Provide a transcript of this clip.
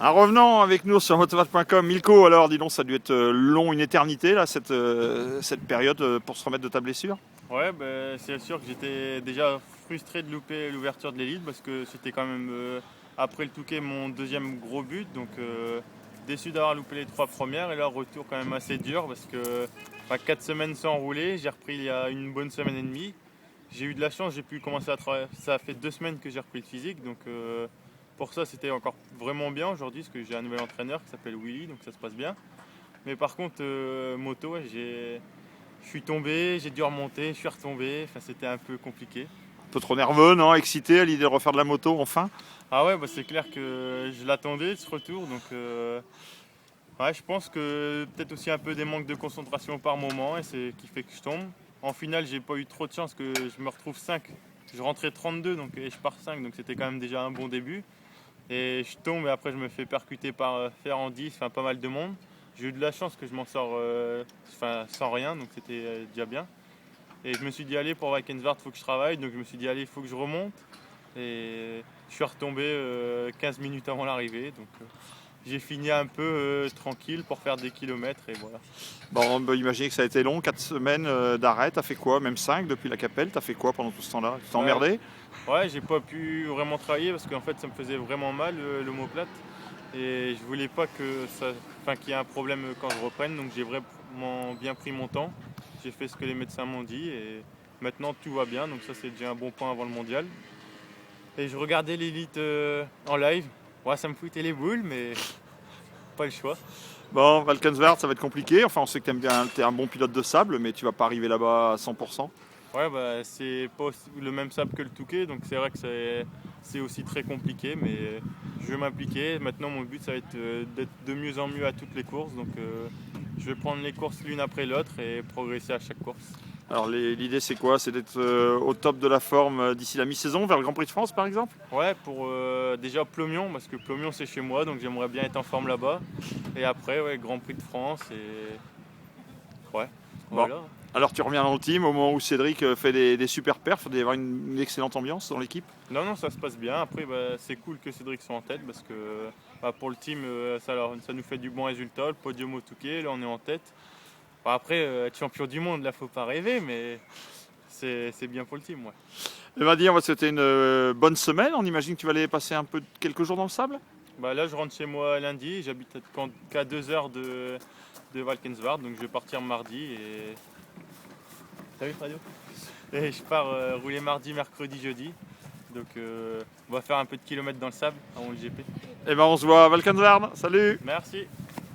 En revenant avec nous sur motoval.com, Milko, alors dis donc, ça a dû être long, une éternité là, cette période pour se remettre de ta blessure. Ouais, c'est sûr que j'étais déjà frustré de louper l'ouverture de l'élite parce que c'était quand même, après le Touquet, mon deuxième gros but. Donc déçu d'avoir loupé les 3 premières. Et là, retour quand même assez dur parce que 4 semaines sans rouler. J'ai repris il y a une bonne semaine et demie. J'ai eu de la chance, j'ai pu commencer à travailler. Ça fait 2 semaines que j'ai repris le physique. Donc pour ça, c'était encore vraiment bien aujourd'hui parce que j'ai un nouvel entraîneur qui s'appelle Willy. Donc ça se passe bien. Mais par contre, moto, ouais, je suis tombé, j'ai dû remonter, je suis retombé, enfin c'était un peu compliqué. Un peu trop nerveux, non? Excité à l'idée de refaire de la moto enfin? Ah ouais, c'est clair que je l'attendais ce retour, donc ouais, je pense que peut-être aussi un peu des manques de concentration par moment et c'est qui fait que je tombe. En finale, j'ai pas eu trop de chance que je me retrouve 5. Je rentrais 32 donc, et je pars 5, donc c'était quand même déjà un bon début. Et je tombe et après je me fais percuter par fer en 10, enfin pas mal de monde. J'ai eu de la chance que je m'en sors sans rien, donc c'était déjà bien. Et je me suis dit, allez, pour Valkenswaard, il faut que je travaille. Donc je me suis dit, allez, il faut que je remonte. Et je suis retombé 15 minutes avant l'arrivée. Donc j'ai fini un peu tranquille pour faire des kilomètres. Et voilà. Bon, on peut imaginer que ça a été long, 4 semaines d'arrêt. T'as fait quoi? Même 5 depuis la Capelle, t'as fait quoi pendant tout ce temps-là? Tu t'es Ouais, emmerdé? ouais, j'ai pas pu vraiment travailler parce qu'en fait, ça me faisait vraiment mal l'omoplate. Et je voulais pas qu'il y ait un problème quand je reprenne. Donc j'ai vraiment bien pris mon temps. J'ai fait ce que les médecins m'ont dit. Et maintenant, tout va bien. Donc ça, c'est déjà un bon point avant le mondial. Et je regardais l'élite en live. Ouais, ça me foutait les boules, mais pas le choix. Bon, Valkenswaard, ça va être compliqué. Enfin, on sait que t'es un bon pilote de sable, mais tu vas pas arriver là-bas à 100%. Ouais, c'est pas le même sable que le Touquet, donc c'est vrai que c'est aussi très compliqué, mais je vais m'impliquer. Maintenant, mon but, ça va être d'être de mieux en mieux à toutes les courses. Donc, je vais prendre les courses l'une après l'autre et progresser à chaque course. Alors l'idée c'est quoi? C'est d'être au top de la forme d'ici la mi-saison, vers le Grand Prix de France par exemple? Ouais, pour déjà Plomion, parce que Plomion c'est chez moi, donc j'aimerais bien être en forme là-bas. Et après, ouais, Grand Prix de France et ouais, Bon. voilà. Alors tu reviens dans le team au moment où Cédric fait des super perfs, il doit y avoir une excellente ambiance dans l'équipe. Non, non, ça se passe bien. Après, c'est cool que Cédric soit en tête parce que pour le team, ça nous fait du bon résultat. Le podium au Touquet, là, on est en tête. Après, être champion du monde, là, faut pas rêver, mais c'est bien pour le team, ouais. On va dire, c'était une bonne semaine. On imagine que tu vas aller passer quelques jours dans le sable. Là, je rentre chez moi lundi. J'habite qu'à 2 heures de Valkenswaard, donc je vais partir mardi. Et salut Radio. Et je pars rouler mardi, mercredi, jeudi. Donc, on va faire un peu de kilomètres dans le sable avant le GP. Et ben on se voit à Valkenswaard. Salut! Merci.